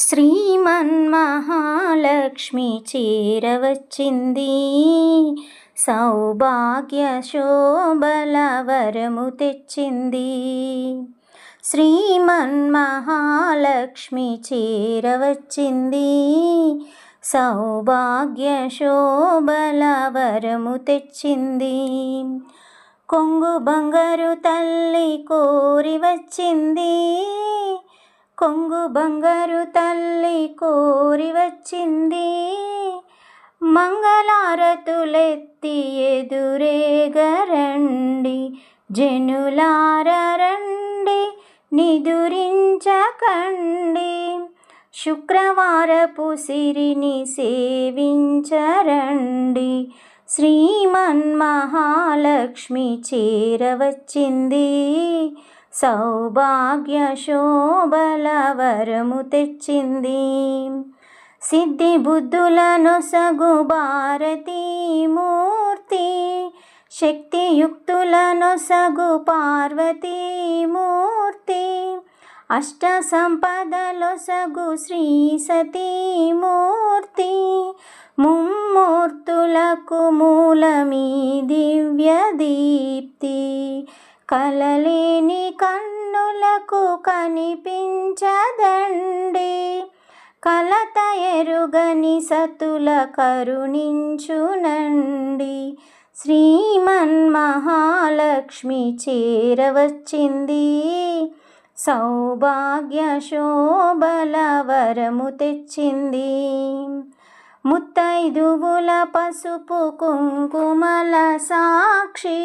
శ్రీమన్మహాలక్ష్మి చేరవచ్చింది, సౌభాగ్య శోభల వరము తెచ్చింది. శ్రీమన్మహాలక్ష్మి చేరవచ్చింది, సౌభాగ్య శోభల వరము తెచ్చింది. కొంగు బంగారు తల్లి కోరి వచ్చింది, కొంగు బంగారు తల్లి కోరి వచ్చింది. మంగళారతులెత్తి ఎదురేగరండి, జనులార రండి నిదురించకండి. శుక్రవారపు సిరిని సేవించరండి, శ్రీమన్మహాలక్ష్మి చేరవచ్చింది, సౌభాగ్య శోభల వరము తెచ్చింది. సిద్ధి బుద్ధులనొసగు భారతీమూర్తి, శక్తియుక్తులనొసగు పార్వతీమూర్తి, అష్ట సంపదలొసగు శ్రీ సతీమూర్తి. ముమ్మూర్తులకు మూలమీ దివ్య దీప్తి, కలలేని కన్నులకు కనిపించదండి. కలత ఎరుగని సతుల కరుణించునండి, శ్రీమన్మహాలక్ష్మి చేరవచ్చింది, సౌభాగ్య శోభల వరము తెచ్చింది. ముత్తైదువుల పసుపు కుంకుమల సాక్షి,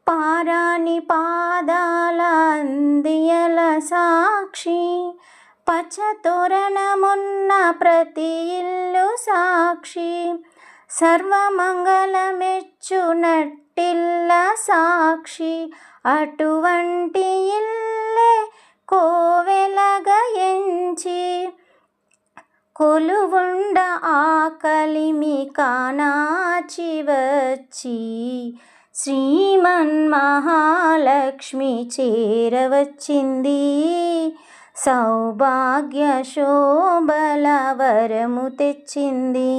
పారాని పాదాల అందియల సాక్షి, పచ్చతోరణమున్న ప్రతి ఇల్లు సాక్షి, సర్వమంగళమెచ్చు నట్టిల్ల సాక్షి. అటువంటి ఇల్లే కోవెలగా ఎంచి, కొలువుండ ఆకలిమి కానాచి వచ్చి, శ్రీమన్మహాలక్ష్మి చేరవచ్చింది, సౌభాగ్య శోభల వరము తెచ్చింది.